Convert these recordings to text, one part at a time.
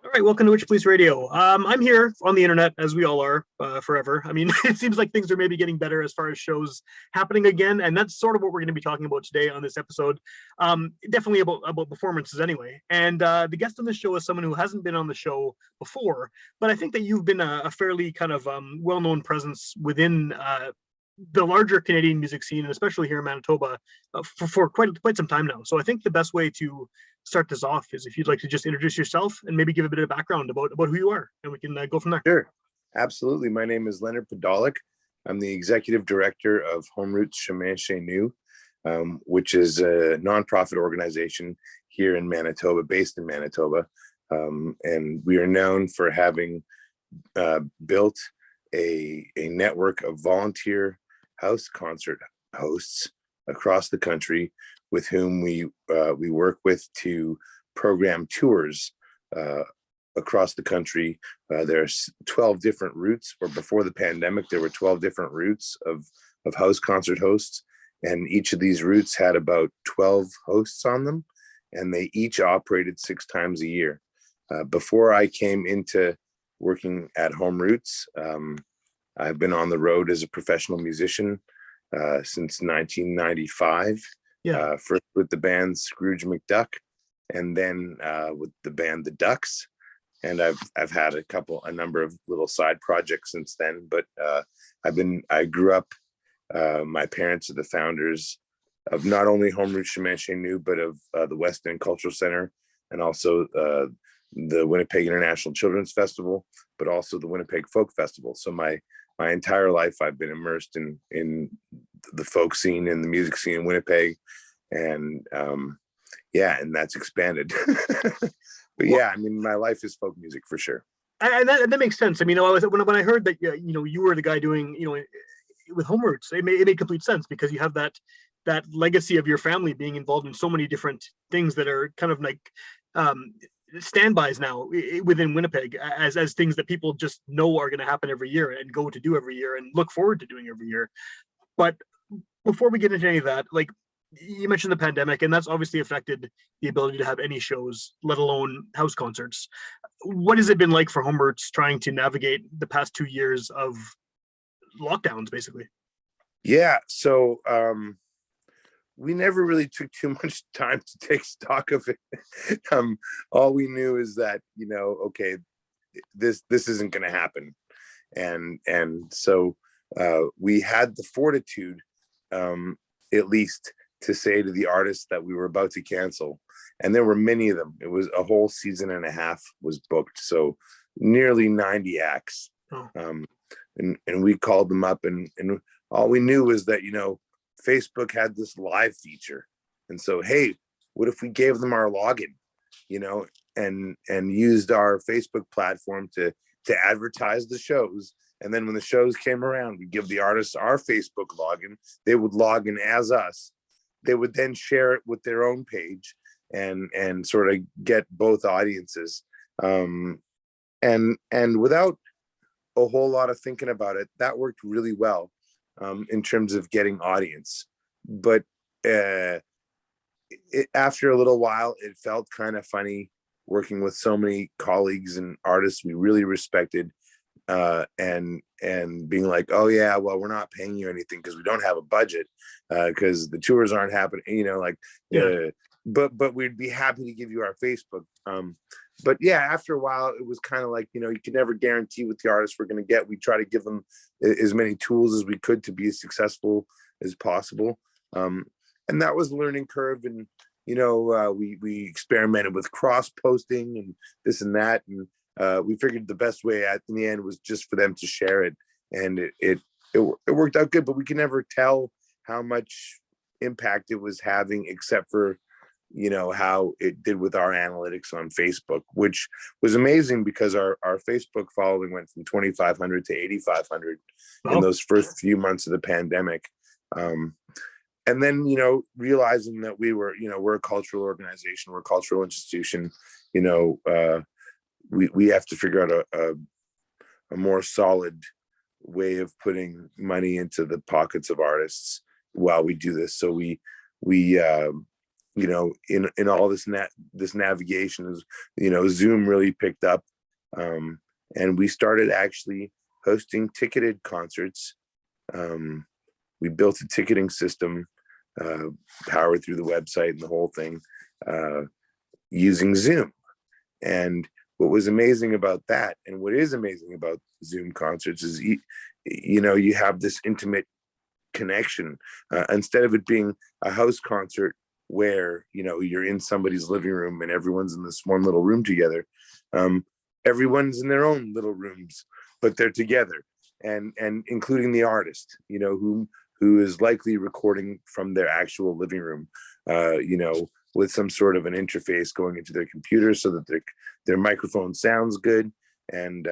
All right, welcome to Witchpolice Radio. I'm here on the internet, as we all are, forever. I mean, it seems like things are maybe getting better as far as shows happening again, and that's sort of what we're going to be talking about today on this episode. Definitely about performances, anyway. And the guest on the show is someone who hasn't been on the show before, but I think that you've been a fairly kind of well-known presence within the larger Canadian music scene, and especially here in Manitoba, for quite some time now. So I think the best way to start this off is if you'd like to just introduce yourself and maybe give a bit of background about who you are, and we can go from there. Sure, absolutely. My name is Leonard Podolak. I'm the executive director of Home Roots Chemin Chez Nous, which is a nonprofit organization here in Manitoba, based in Manitoba. And we are known for having built a network of volunteer house concert hosts across the country with whom we work with to program tours across the country. There's 12 different routes, or before the pandemic, there were 12 different routes of house concert hosts. And each of these routes had about 12 hosts on them, and they each operated 6 times a year. Before I came into working at Home Roots, I've been on the road as a professional musician since 1995. Yeah. First with the band Scrooge McDuck, and then with the band The Ducks. And I've had a number of little side projects since then. But I grew up. My parents are the founders of not only Home Roots Chemin Chez Nous, but of the West End Cultural Center, and also the Winnipeg International Children's Festival, but also the Winnipeg Folk Festival. So my entire life I've been immersed in the folk scene and the music scene in Winnipeg, and and that's expanded. But yeah, I mean, my life is folk music for sure. And that makes sense. I mean, when I heard that you were the guy doing with Home Roots, it made complete sense, because you have that legacy of your family being involved in so many different things that are kind of like standbys now within Winnipeg, as things that people just know are going to happen every year and go to do every year and look forward to doing every year. But before we get into any of that, like you mentioned the pandemic, and that's obviously affected the ability to have any shows, let alone house concerts. What has it been like for Home Roots trying to navigate the past 2 years of lockdowns, basically? Yeah, so we never really took too much time to take stock of it. All we knew is that, okay, this isn't going to happen, and so we had the fortitude, at least, to say to the artists that we were about to cancel, and there were many of them. It was a whole season and a half was booked, so nearly 90 acts. Oh. And we called them up, and all we knew was that Facebook had this live feature, and so, hey, what if we gave them our login, and used our Facebook platform to advertise the shows. And then when the shows came around, we give the artists our Facebook login. They would log in as us. They would then share it with their own page and sort of get both audiences. And without a whole lot of thinking about it, that worked really well in terms of getting audience. But after a little while, it felt kind of funny working with so many colleagues and artists we really respected, and being like, oh yeah, well, we're not paying you anything because we don't have a budget, because the tours aren't happening, but we'd be happy to give you our Facebook. But yeah, after a while, it was kind of like, you can never guarantee what the artists we're going to get. We try to give them as many tools as we could to be as successful as possible. And that was a learning curve. And, we experimented with cross posting and this and that. And we figured the best way in the end was just for them to share it. And it worked out good, but we could never tell how much impact it was having, except for how it did with our analytics on Facebook, which was amazing, because our Facebook following went from 2,500 to 8,500 in those first few months of the pandemic. And then, realizing that we're a cultural organization, we're a cultural institution, we have to figure out a more solid way of putting money into the pockets of artists while we do this. So we in all this navigation is, Zoom really picked up, and we started actually hosting ticketed concerts. We built a ticketing system, powered through the website and the whole thing, using Zoom. And what was amazing about that, and what is amazing about Zoom concerts, is you have this intimate connection, instead of it being a house concert where you're in somebody's living room and everyone's in this one little room together. Everyone's in their own little rooms, but they're together, and including the artist, who is likely recording from their actual living room, with some sort of an interface going into their computer so that their microphone sounds good. And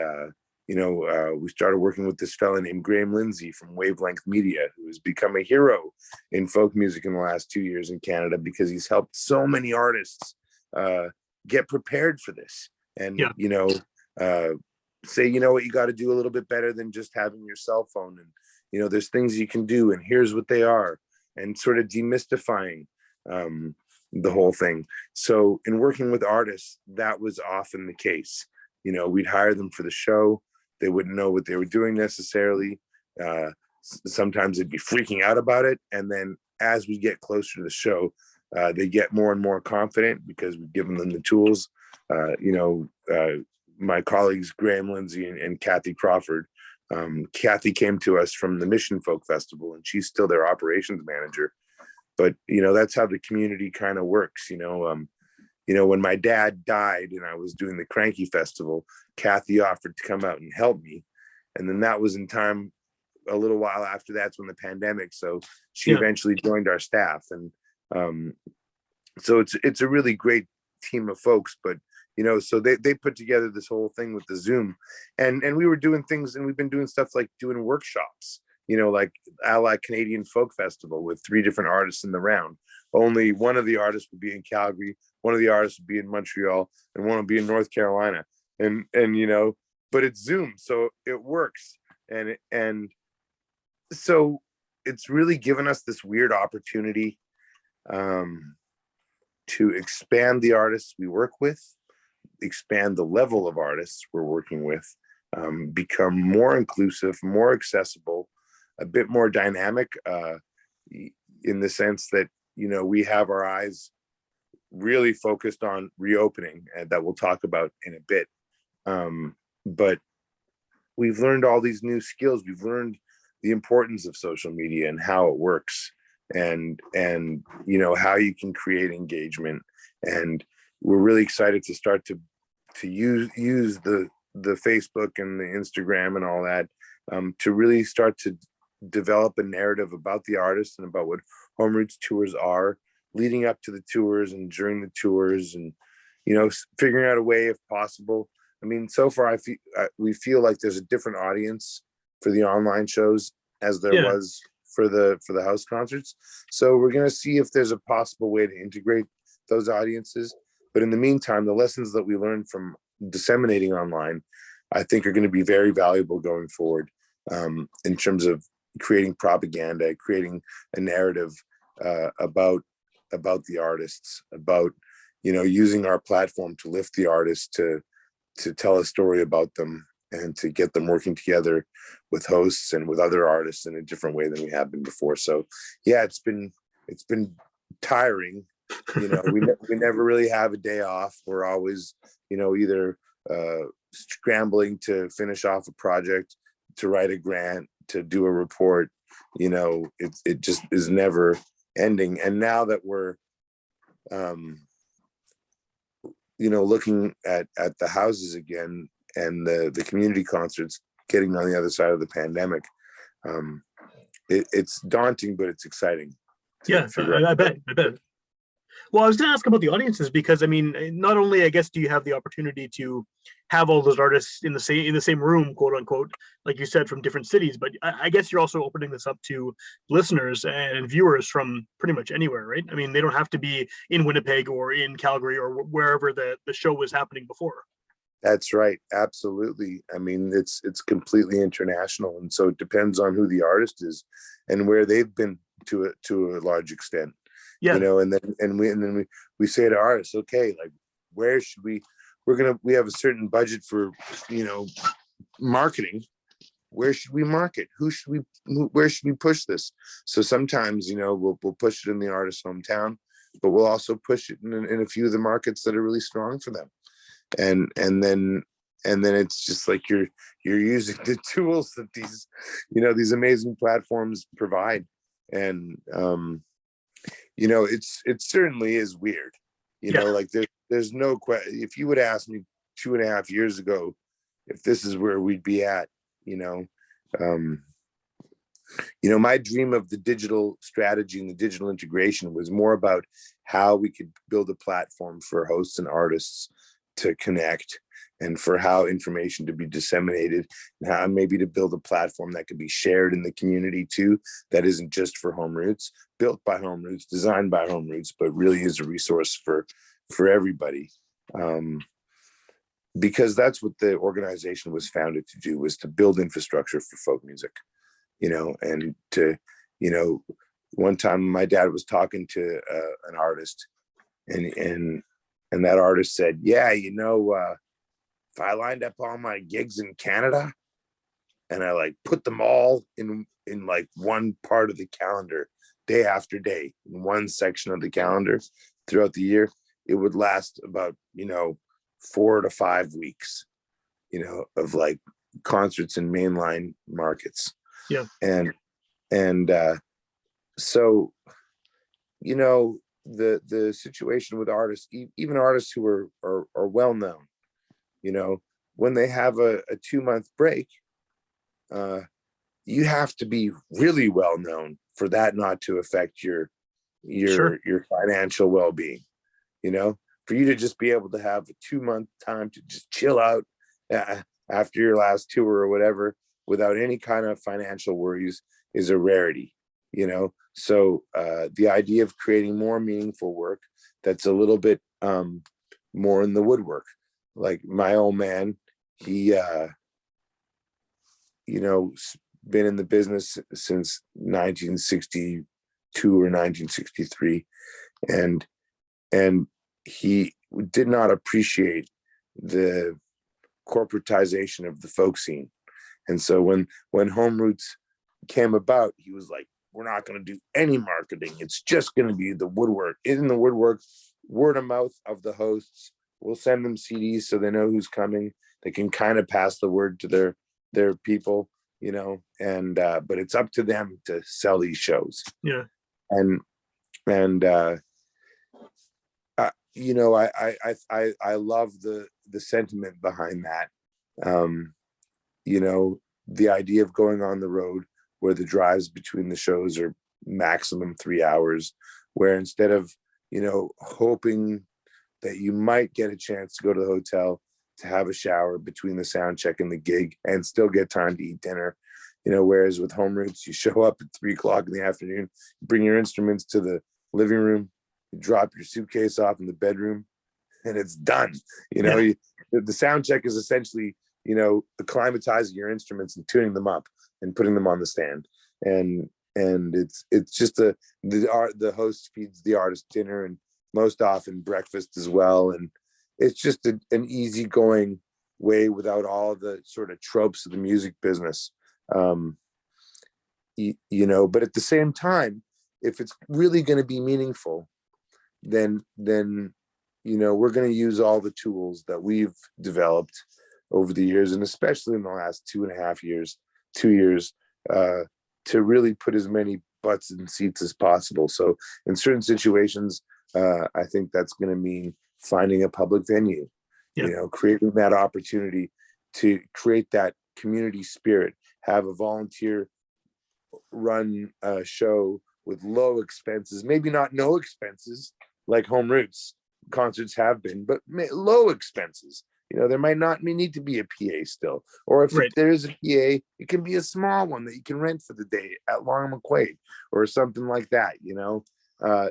we started working with this fella named Graham Lindsay from Wavelength Media, who has become a hero in folk music in the last 2 years in Canada, because he's helped so many artists get prepared for this. And say, what, you got to do a little bit better than just having your cell phone, and there's things you can do, and here's what they are, and sort of demystifying the whole thing. So in working with artists, that was often the case. We'd hire them for the show. They wouldn't know what they were doing necessarily. Sometimes they'd be freaking out about it. And then as we get closer to the show, they get more and more confident because we've given them the tools. My colleagues, Graham Lindsay and Kathy Crawford. Kathy came to us from the Mission Folk Festival, and she's still their operations manager. But, that's how the community kind of works. When my dad died and I was doing the Cranky Festival, Kathy offered to come out and help me. And then that was in time, a little while after that's when the pandemic. So she eventually joined our staff. And so it's a really great team of folks. But, so they put together this whole thing with the Zoom. And we were doing things, and we've been doing stuff like doing workshops, like a la Canadian Folk Festival, with 3 different artists in the round. Only one of the artists would be in Calgary, one of the artists would be in Montreal, and one would be in North Carolina. And but it's Zoom, so it works. And so it's really given us this weird opportunity to expand the artists we work with, expand the level of artists we're working with, become more inclusive, more accessible, a bit more dynamic, in the sense that, we have our eyes really focused on reopening, and that we'll talk about in a bit. But we've learned all these new skills. We've learned the importance of social media and how it works, and how you can create engagement. And we're really excited to start to use the Facebook and the Instagram and all that, to really start to develop a narrative about the artist and about what Home Roots tours are, leading up to the tours and during the tours, and figuring out a way, if possible. I mean, so far we feel like there's a different audience for the online shows as there was for the house concerts. So we're going to see if there's a possible way to integrate those audiences. But in the meantime, the lessons that we learned from disseminating online, I think, are going to be very valuable going forward, in terms of creating propaganda, creating a narrative about the artists, about using our platform to lift the artists, to tell a story about them, and to get them working together with hosts and with other artists in a different way than we have been before. So it's been tiring. We never really have a day off. We're always either scrambling to finish off a project, to write a grant, to do a report. It just is never ending. And now that we're looking at the houses again, and the community concerts getting on the other side of the pandemic, it's daunting, but it's exciting. I bet. Well, I was going to ask about the audiences, because I mean, not only, I guess, do you have the opportunity to have all those artists in the same room, quote unquote, like you said, from different cities, but I guess you're also opening this up to listeners and viewers from pretty much anywhere, right? I mean, they don't have to be in Winnipeg or in Calgary or wherever the show was happening before. That's right. Absolutely. I mean, it's completely international. And so it depends on who the artist is and where they've been to a large extent. you Yeah. know, and then we say to artists, okay, like where should we have a certain budget for, you know, marketing. Where should we market? Where should we push this? So sometimes, you know, we'll push it in the artist's hometown, but we'll also push it in a few of the markets that are really strong for them. And then it's just like you're using the tools that these, you know, these amazing platforms provide. And you know, it certainly is weird, you Yeah. know, like there's no question. If you would ask me 2.5 years ago if this is where we'd be at, you know, um you know, my dream of the digital strategy and the digital integration was more about how we could build a platform for hosts and artists to connect, and for how information to be disseminated, and how maybe to build a platform that could be shared in the community too, that isn't just for Home Roots, built by Home Roots, designed by Home Roots, but really is a resource for everybody. Because that's what the organization was founded to do, was to build infrastructure for folk music, you know. And to, you know, one time my dad was talking to an artist, and that artist said, yeah, you know, if I lined up all my gigs in Canada and I like put them all in like one part of the calendar, day after day, in one section of the calendar throughout the year, it would last about, you know, 4 to 5 weeks, you know, of like concerts in mainline markets. Yeah. And so, you know, the situation with artists, even artists who are well known, you know, when they have a 2-month break, you have to be really well known for that not to affect your Sure. financial well-being, you know. For you to just be able to have a 2-month time to just chill out after your last tour or whatever without any kind of financial worries is a rarity, you know. So the idea of creating more meaningful work that's a little bit more in the woodwork, like my old man, he you know, been in the business since 1962 or 1963, and he did not appreciate the corporatization of the folk scene. And so when Home Roots came about, he was like, we're not going to do any marketing. It's just going to be the woodwork. In the woodwork, word of mouth of the hosts. We'll send them CDs so they know who's coming. They can kind of pass the word to their people, you know, and but it's up to them to sell these shows. Yeah. And you know, I love the sentiment behind that. You know, the idea of going on the road where the drives between the shows are maximum 3 hours, where instead of, you know, hoping that you might get a chance to go to the hotel to have a shower between the sound check and the gig and still get time to eat dinner, you know, whereas with Home Roots, you show up at 3 o'clock in the afternoon, bring your instruments to the living room, you drop your suitcase off in the bedroom, and it's done. You know, Yeah. the sound check is essentially, you know, acclimatizing your instruments and tuning them up and putting them on the stand. And it's just the host feeds the artist dinner and most often breakfast as well. And it's just an easygoing way without all the sort of tropes of the music business. You know, but at the same time, if it's really going to be meaningful, then you know, we're going to use all the tools that we've developed over the years, and especially in the last 2 years, to really put as many butts in seats as possible. So in certain situations, I think that's going to mean finding a public venue, Yeah. you know, creating that opportunity to create that community spirit, have a volunteer run show with low expenses, maybe not no expenses like Home Roots concerts have been, but low expenses. You know, there might not need to be a PA still, or if Right. there is a PA, it can be a small one that you can rent for the day at Long McQuaid or something like that. You know,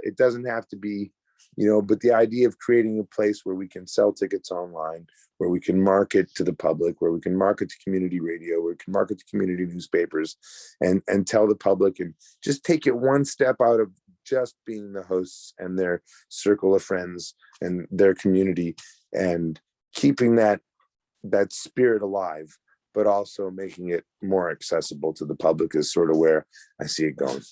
it doesn't have to be, you know, but the idea of creating a place where we can sell tickets online, where we can market to the public, where we can market to community radio, where we can market to community newspapers, and tell the public, and just take it one step out of just being the hosts and their circle of friends and their community, and keeping that spirit alive, but also making it more accessible to the public is sort of where I see it going.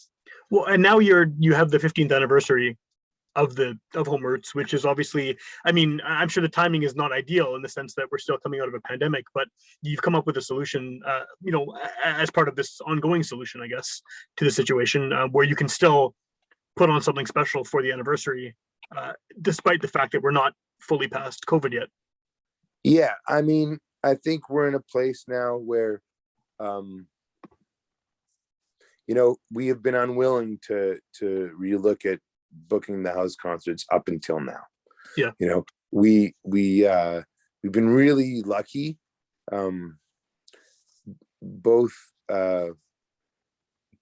Well, and now you have the 15th anniversary of Home Roots, which is obviously, I mean, I'm sure the timing is not ideal in the sense that we're still coming out of a pandemic, but you've come up with a solution, as part of this ongoing solution, I guess, to the situation, where you can still put on something special for the anniversary, despite the fact that we're not fully past COVID yet. Yeah, I mean, I think we're in a place now where, we have been unwilling to relook at booking the house concerts up until now. Yeah. We've been really lucky. Both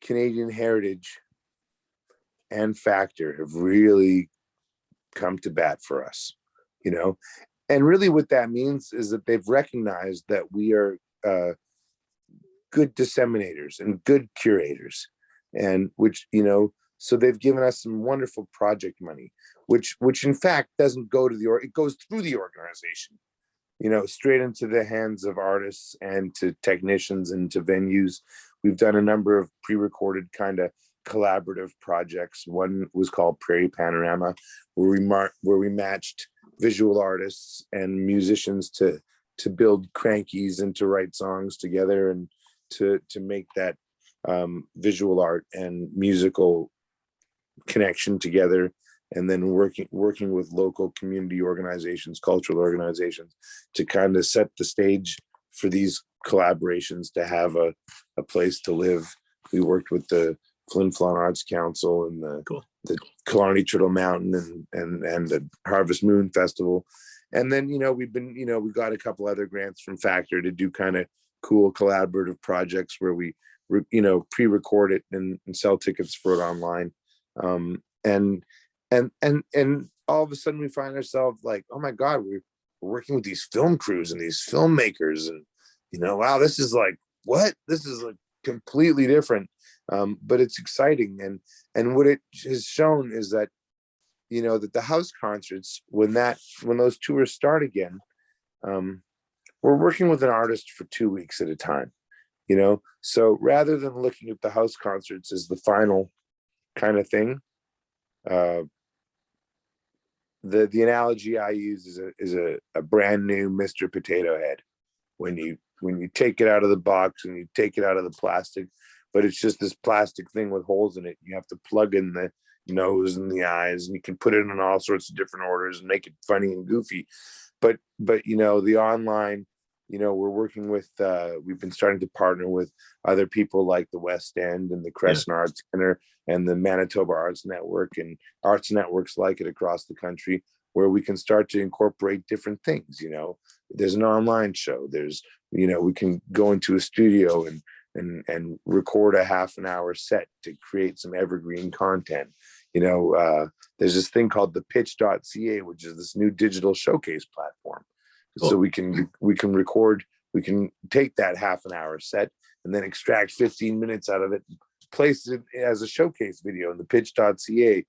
Canadian Heritage and Factor have really come to bat for us, and really what that means is that they've recognized that we are good disseminators and good curators, and so they've given us some wonderful project money, which in fact doesn't go to it goes through the organization, straight into the hands of artists and to technicians and to venues. We've done a number of pre-recorded kind of collaborative projects. One was called Prairie Panorama, where we matched visual artists and musicians to build crankies and to write songs together and to make that visual art and musical connection together, and then working with local community organizations, cultural organizations, to kind of set the stage for these collaborations to have a place to live. We worked with the Flin Flon Arts Council and the Killarney Turtle Mountain and the Harvest Moon Festival. And then, we got a couple other grants from Factor to do kind of cool collaborative projects where we, pre-record it and sell tickets for it online. And all of a sudden we find ourselves like, oh my God, we're working with these film crews and these filmmakers, and, wow, this is like, what? This is like completely different. But it's exciting. And what it has shown is that, that the house concerts, when those tours start again, we're working with an artist for 2 weeks at a time, so rather than looking at the house concerts as the final kind of thing, the analogy I use is a brand new Mr. Potato Head. When you take it out of the box and you take it out of the plastic, but it's just this plastic thing with holes in it. You have to plug in the nose and the eyes, and you can put it in all sorts of different orders and make it funny and goofy. But the online, we're working with, we've been starting to partner with other people like the West End and the Crescent Arts Center and the Manitoba Arts Network and arts networks like it across the country, where we can start to incorporate different things. There's an online show. There's, we can go into a studio and record a half an hour set to create some evergreen content. There's this thing called the pitch.ca, which is this new digital showcase platform. So we can record, we can take that half an hour set and then extract 15 minutes out of it, place it as a showcase video in the pitch.ca,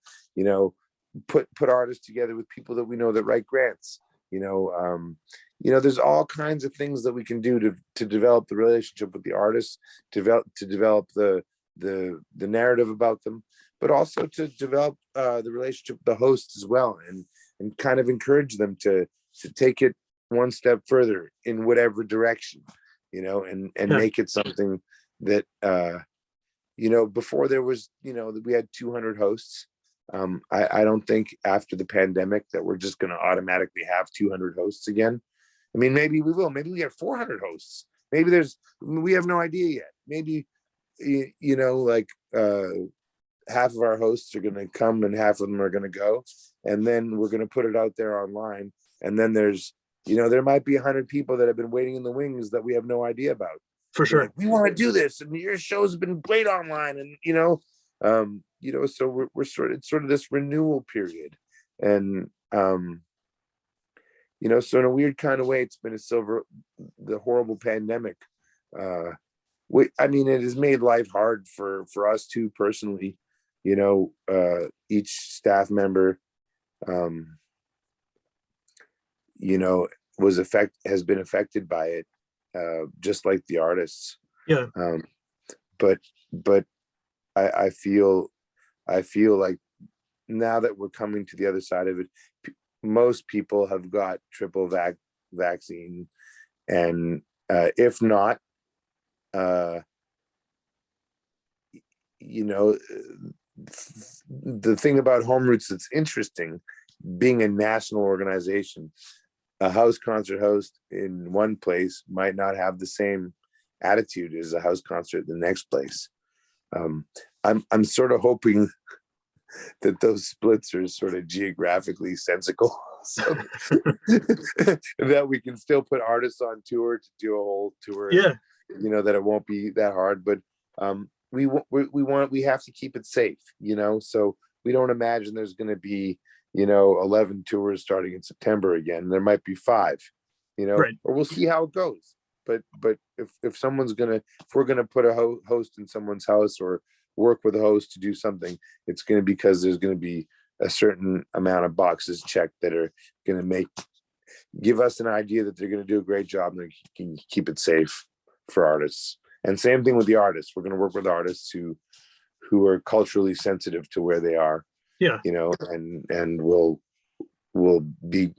put artists together with people that we know that write grants. There's all kinds of things that we can do to develop the relationship with the artists, to develop the narrative about them, but also to develop the relationship with the hosts as well, and kind of encourage them to take it one step further in whatever direction, and make it something that, before there was, that we had 200 hosts. I don't think after the pandemic that we're just going to automatically have 200 hosts again. I mean, maybe we will. Maybe we have 400 hosts. Maybe we have no idea yet. Maybe, half of our hosts are going to come and half of them are going to go. And then we're going to put it out there online. And then there's, there might be 100 people that have been waiting in the wings that we have no idea about. For sure. Like, we want to do this, and your show's been great online. And, so we're sort of this renewal period. And, so in a weird kind of way, it's been the horrible pandemic. It has made life hard for us too, personally. each staff member, um, has been affected by it, just like the artists. Yeah. But but I feel like now that we're coming to the other side of it, most people have got triple vaccine, and if not, the thing about Home Roots that's interesting, being a national organization, a house concert host in one place might not have the same attitude as a house concert in the next place. I'm sort of hoping that those splits are sort of geographically sensical, so that we can still put artists on tour to do a whole tour. Yeah. That it won't be that hard, but we have to keep it safe, so we don't imagine there's going to be 11 tours starting in September again. There might be 5, Right. or we'll see how it goes. But if we're gonna put a host in someone's house or work with a host to do something, it's going to be because there's going to be a certain amount of boxes checked that are going to give us an idea that they're going to do a great job and they can keep it safe for artists. And same thing with the artists. We're going to work with artists who are culturally sensitive to where they are. Yeah. And we'll be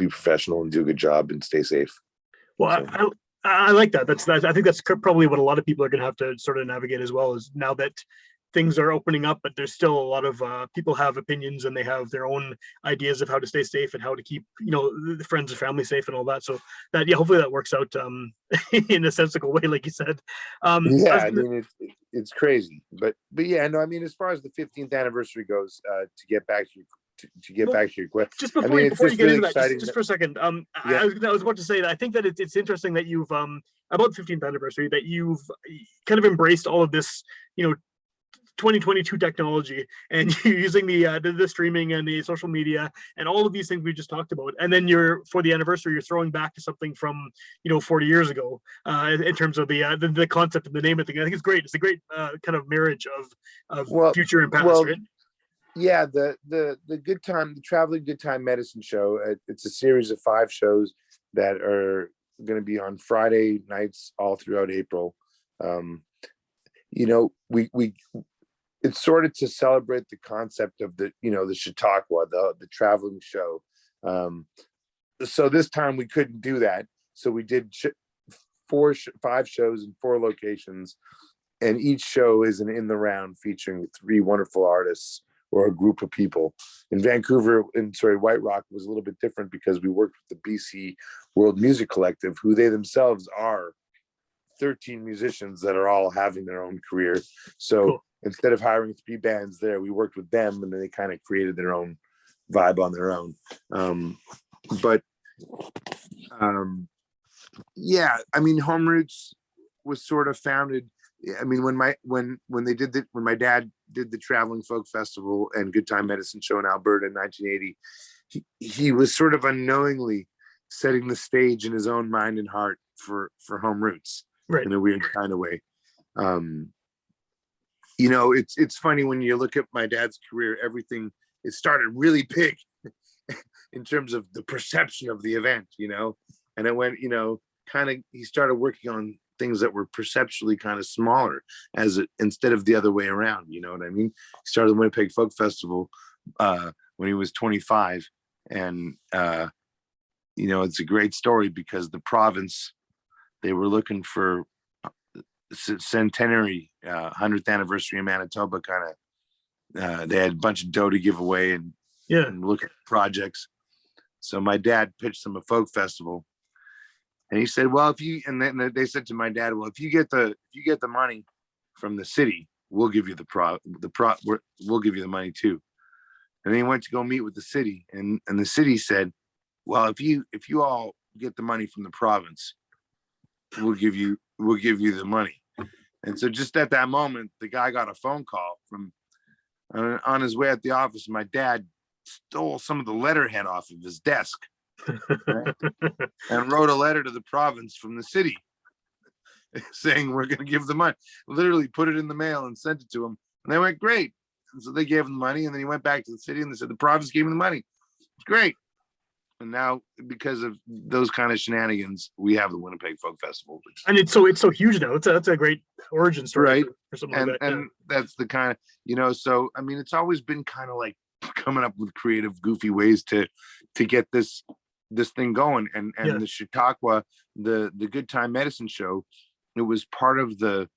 professional and do a good job and stay safe. Well, So. I like that. I think that's probably what a lot of people are going to have to sort of navigate as well, is now that things are opening up, but there's still a lot of people have opinions and they have their own ideas of how to stay safe and how to keep, the friends and family safe and all that. So that, yeah, hopefully that works out in a sensible way, like you said. I mean, it's crazy, but yeah, no, I mean, as far as the 15th anniversary goes, to get back to your question, just before you get really into that, just for a second, yeah. I was about to say that I think that it's interesting that you've about the 15th anniversary, that you've kind of embraced all of this 2022 technology, and you're using the streaming and the social media and all of these things we just talked about, and then for the anniversary you're throwing back to something from 40 years ago, in terms of the concept and the name of the thing. I think it's great. It's a great kind of marriage of future and past, right? Yeah, the traveling good time medicine show, it's a series of 5 shows that are going to be on Friday nights all throughout April. We it's sort of to celebrate the concept of the Chautauqua, the traveling show. So this time we couldn't do that, so we did 5 shows in 4 locations, and each show is an in the round featuring 3 wonderful artists or a group of people. In White Rock was a little bit different because we worked with the BC World Music Collective, who they themselves are 13 musicians that are all having their own career. So cool. Instead of hiring 3 bands there, we worked with them, and then they kind of created their own vibe on their own. Yeah, I mean, Home Roots was sort of founded. I mean, when my dad did the Traveling Folk Festival and Good Time Medicine Show in Alberta in 1980, he was sort of unknowingly setting the stage in his own mind and heart for Home Roots, right, in a weird kind of way. It's funny when you look at my dad's career, it started really big in terms of the perception of the event, and it went, he started working on things that were perceptually kind of smaller instead of the other way around. You know what I mean? He started the Winnipeg Folk Festival when he was 25. And, it's a great story because the province, they were looking for centenary 100th anniversary in Manitoba they had a bunch of dough to give away and look at projects. So my dad pitched them a folk festival. And he said, well, and then they said to my dad, well, if you get the money from the city, we'll give you we'll give you the money too. And then he went to go meet with the city, and the city said, well, if you all get the money from the province, we'll give you the money. And so just at that moment, the guy got a phone call from on his way at the office. My dad stole some of the letterhead off of his desk. Right? And wrote a letter to the province from the city saying we're going to give the money. Literally put it in the mail and sent it to them, and they went, great, And so they gave him the money, and then he went back to the city, and they said the province gave him the money. It's great. And now, because of those kind of shenanigans, we have the Winnipeg Folk Festival, and it's so huge now. That's a great origin story, right? for something And like that. and that's the kind of, so I mean, it's always been kind of like coming up with creative, goofy ways to get this thing going. And the Chautauqua, the Good Time Medicine Show, it was part of the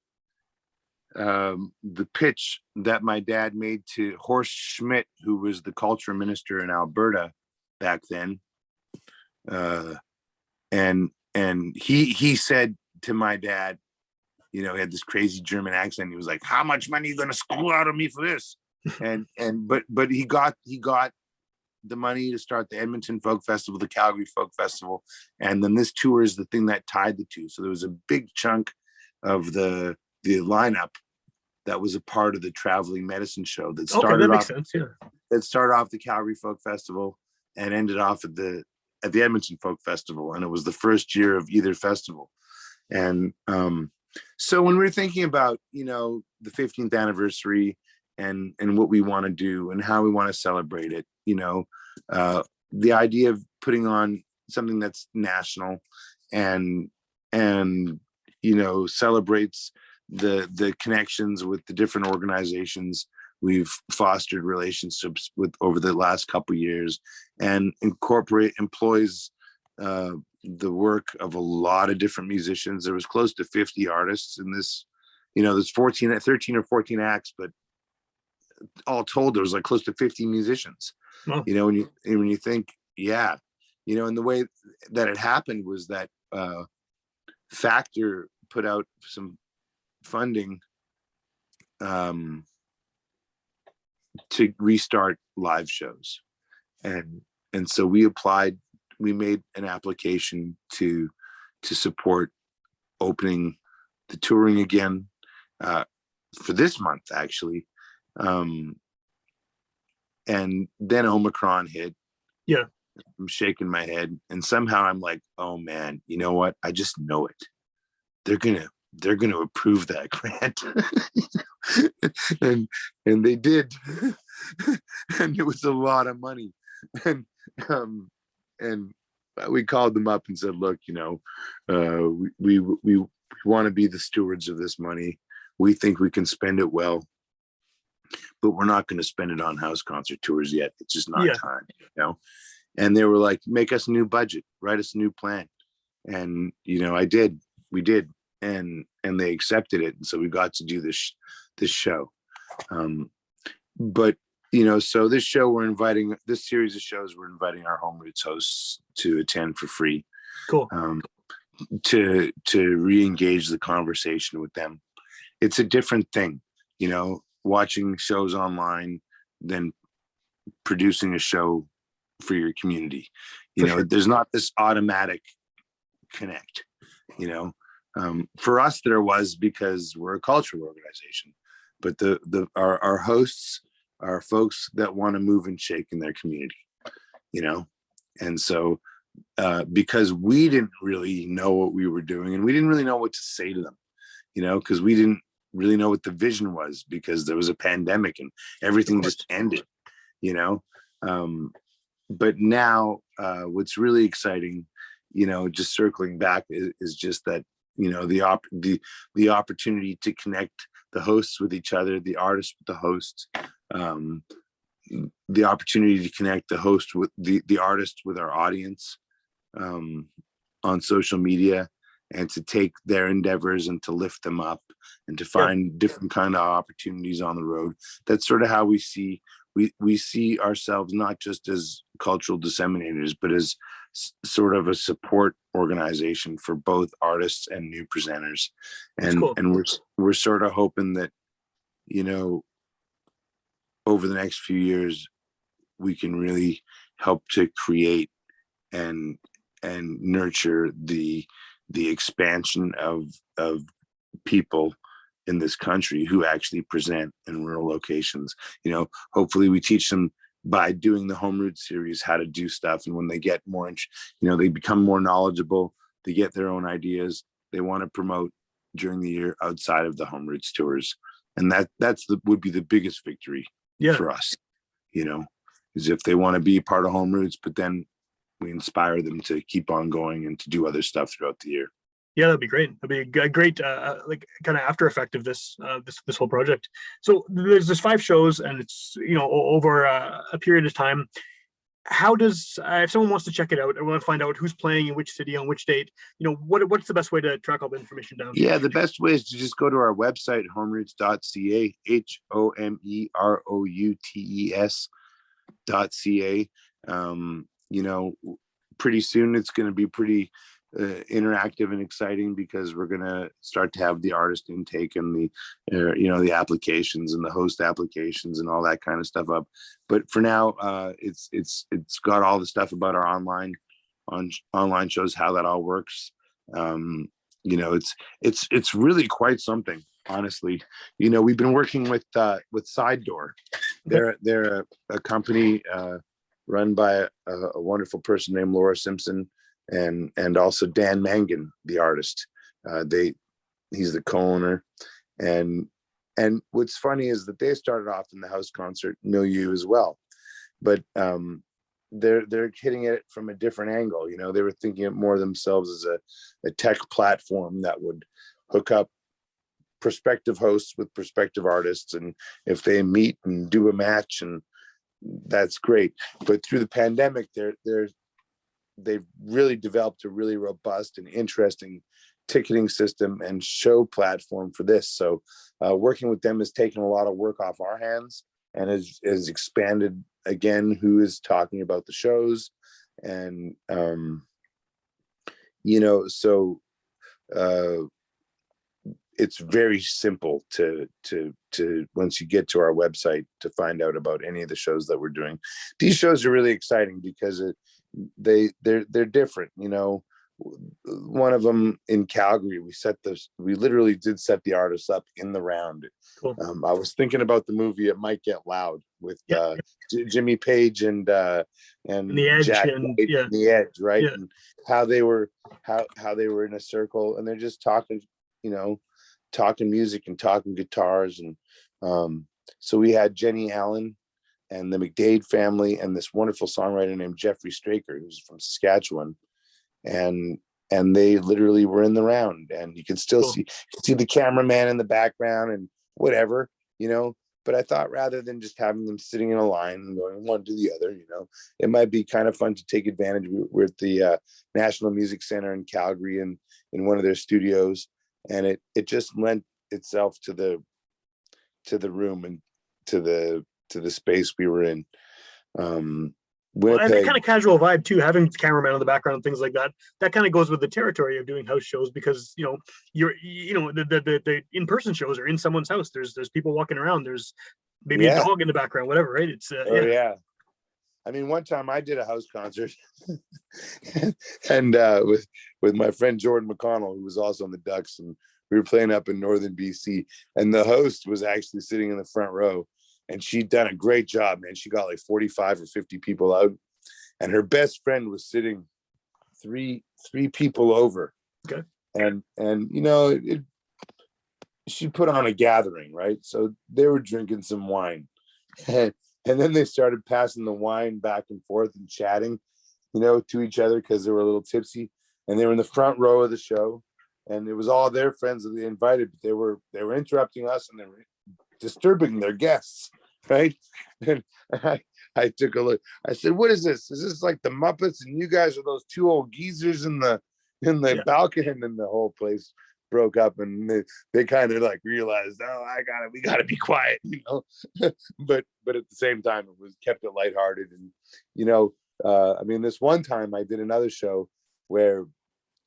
pitch that my dad made to Horst Schmidt, who was the culture minister in Alberta back then. And he said to my dad, he had this crazy German accent. He was like, "How much money are you going to screw out of me for this?" but he got the money to start the Edmonton Folk Festival, the Calgary Folk Festival, and then this tour is the thing that tied the two. So there was a big chunk of the lineup that was a part of the traveling medicine show that started that makes sense. Yeah. That started off the Calgary Folk Festival and ended off at the Edmonton Folk Festival, and it was the first year of either festival. And so when we're thinking about the 15th anniversary and what we want to do and how we want to celebrate it, the idea of putting on something that's national and celebrates the connections with the different organizations we've fostered relationships with over the last couple of years, and employs the work of a lot of different musicians. There was close to 50 artists in this, there's 13 or 14 acts, but all told, there was like close to 50 musicians. Wow. When you think, and the way that it happened was that Factor put out some funding to restart live shows, and so we made an application to support opening the touring again for this month, actually. And then Omicron hit. Yeah. I'm shaking my head, and somehow I'm like, oh man, you know what? I just know it. They're gonna approve that grant. and they did. And it was a lot of money. And we called them up and said, look, we want to be the stewards of this money. We think we can spend it well, but we're not going to spend it on house concert tours yet. It's just not time, And they were like, make us a new budget, write us a new plan. And, we did. And they accepted it. And so we got to do this show. But, so this series of shows, we're inviting our Home Roots hosts to attend for free. Cool. To re-engage the conversation with them. It's a different thing, watching shows online than producing a show for your community. Sure. There's not this automatic connect, for us there was, because we're a cultural organization, but our hosts are folks that want to move and shake in their community, and so because we didn't really know what we were doing, and we didn't really know what to say to them, because we didn't really know what the vision was, because there was a pandemic and everything just ended, but now what's really exciting, just circling back, is just that, the opportunity to connect the hosts with each other, the artists with the hosts, the opportunity to connect the host with the artist with our audience on social media, and to take their endeavors and to lift them up and to find different kind of opportunities on the road. That's sort of how we see ourselves, not just as cultural disseminators, but as sort of a support organization for both artists and new presenters. And cool. And we're sort of hoping that, over the next few years, we can really help to create and nurture the expansion of people in this country who actually present in rural locations. Hopefully we teach them by doing the Home Roots series how to do stuff, and when they get more, they become more knowledgeable, they get their own ideas, they want to promote during the year outside of the Home Roots tours, and would be the biggest victory Yeah. for us, is if they want to be part of Home Roots, but then we inspire them to keep on going and to do other stuff throughout the year. Yeah, that'd be great. That'd be a great, like, kind of after effect of this whole project. So there's 5 shows, and it's over a period of time. How does if someone wants to check it out and want to find out who's playing in which city on which date, what's the best way to track all the information down? Yeah, the best way is to just go to our website, homeroots.ca, HOMEROUTES.ca. Pretty soon it's going to be pretty interactive and exciting, because we're going to start to have the artist intake and the applications and the host applications and all that kind of stuff up. But for now, it's got all the stuff about our online shows, how that all works. It's really quite something, honestly. We've been working with Side Door. They're a company run by a wonderful person named Laura Simpson, and also Dan Mangan, the artist. He's the co-owner, and what's funny is that they started off in the house concert milieu as well, but they're hitting it from a different angle. They were thinking of more themselves as a tech platform that would hook up prospective hosts with prospective artists, and if they meet and do a match, and that's great. But through the pandemic, they've really developed a really robust and interesting ticketing system and show platform for this. So working with them has taken a lot of work off our hands, and has expanded again who is talking about the shows. And it's very simple to once you get to our website to find out about any of the shows that we're doing. These shows are really exciting because they're different. One of them in Calgary, we literally did set the artists up in the round. Cool. I was thinking about the movie It Might Get Loud with Jimmy Page and The Edge, Jack and White and The Edge, right? Yeah. And how they were in a circle, and they're just talking music and talking guitars. And so we had Jenny Allen and the McDade family and this wonderful songwriter named Jeffrey Straker, who's from Saskatchewan, and they literally were in the round, and you can still see the cameraman in the background and whatever, but I thought rather than just having them sitting in a line and going one to the other, it might be kind of fun to take advantage. We're at the National Music Center in Calgary, and in one of their studios, and it just lent itself to the room and to the space we were in. Well, and that kind of casual vibe too, having the cameraman in the background and things like that kind of goes with the territory of doing house shows, because the in-person shows are in someone's house. There's people walking around, there's maybe a dog in the background, whatever, right? It's I mean, one time I did a house concert and with my friend Jordan McConnell, who was also on the Ducks, and we were playing up in northern BC, and the host was actually sitting in the front row, and she'd done a great job, man. She got like 45 or 50 people out, and her best friend was sitting three people over. Okay. And she put on a gathering, right? So they were drinking some wine, and then they started passing the wine back and forth and chatting, to each other, because they were a little tipsy, and they were in the front row of the show, and it was all their friends that they invited, but they were interrupting us, and they were disturbing their guests, right? And I took a look. I said, "What is this? Is this like the Muppets? And you guys are those two old geezers in the balcony?" And then the whole place broke up, and they kind of like realized, we gotta be quiet, but at the same time, it was kept it lighthearted. And I mean, this one time I did another show where,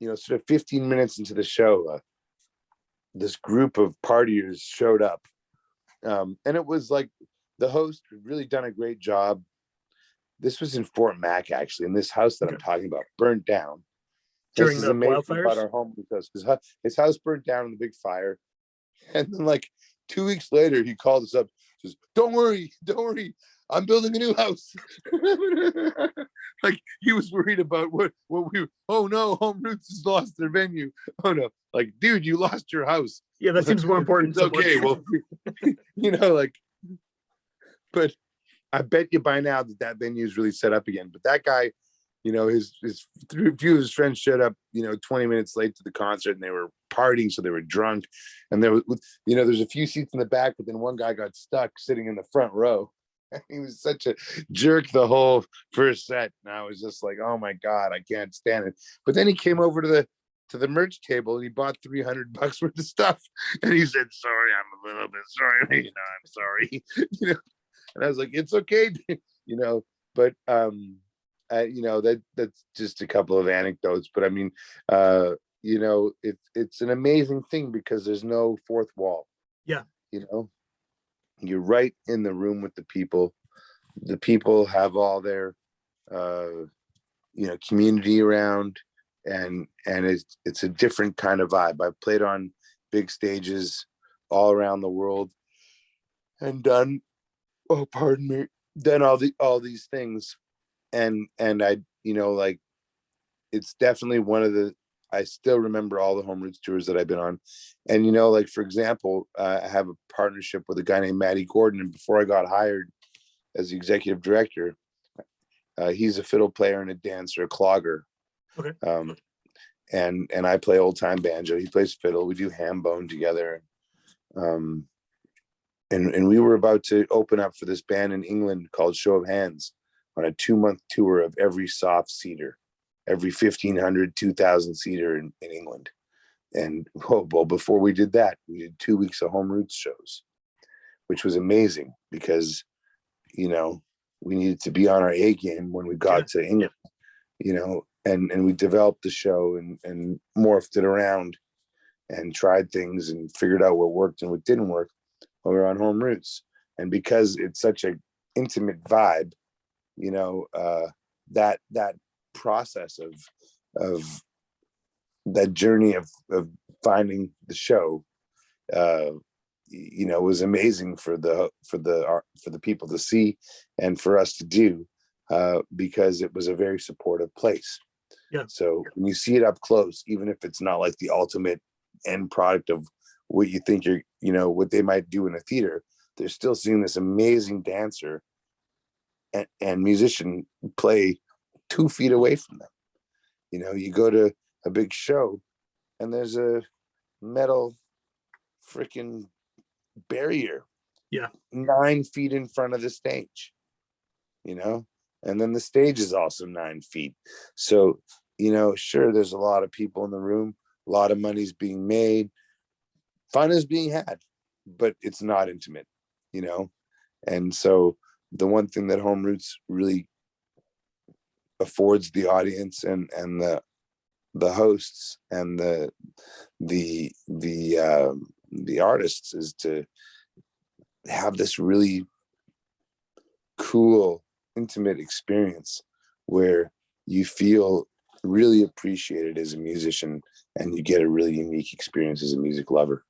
sort of 15 minutes into the show, this group of partiers showed up, and it was like the host had really done a great job. This was in Fort Mac, actually, and this house that I'm talking about burned down during the wildfires. About our home, because his house burnt down in the big fire, and then like 2 weeks later, he called us up, says, "Don't worry, I'm building a new house." Like he was worried about what we. Oh no, Home Roots has lost their venue. Oh no, like dude, you lost your house. Yeah, that seems more important. It's okay. Well, like. But I bet you by now that venue is really set up again. But that guy, his few of his friends showed up, 20 minutes late to the concert, and they were partying, so they were drunk. And there was, there's a few seats in the back, but then one guy got stuck sitting in the front row. He was such a jerk the whole first set, and I was just like, oh my God, I can't stand it. But then he came over to the merch table, and he bought $300 worth of stuff, and he said, sorry, I'm a little bit sorry, I'm sorry. And I was like, it's okay. But that's just a couple of anecdotes. But I mean, it's an amazing thing because there's no fourth wall. Yeah. You're right in the room with the people. The people have all their community around, and it's a different kind of vibe. I've played on big stages all around the world and done all these things, and I it's definitely one of the, I still remember all the Home Roots tours that I've been on. And for example, I have a partnership with a guy named Matty Gordon, and before I got hired as the executive director, he's a fiddle player and a dancer, a clogger. Okay. And I play old time banjo. He plays fiddle. We do ham bone together. And we were about to open up for this band in England called Show of Hands on a 2-month tour of every soft seater, every 1,500, 2,000 seater in England. And before we did that, we did 2 weeks of Home Roots shows, which was amazing because, we needed to be on our A game when we got to England, and we developed the show and morphed it around and tried things and figured out what worked and what didn't work when we were on Home Roots. And because it's such an intimate vibe, that process of that journey of finding the show, was amazing for the people to see and for us to do, because it was a very supportive place. Yeah. So when you see it up close, even if it's not like the ultimate end product of what you think what they might do in a theater, they're still seeing this amazing dancer and musician play 2 feet away from them. You go to a big show and there's a metal freaking barrier 9 feet in front of the stage, and then the stage is also 9 feet. So, sure, there's a lot of people in the room, a lot of money's being made, fun is being had, but it's not intimate, and so the one thing that Home Roots really affords the audience and the hosts and the artists is to have this really cool, intimate experience where you feel really appreciated as a musician and you get a really unique experience as a music lover.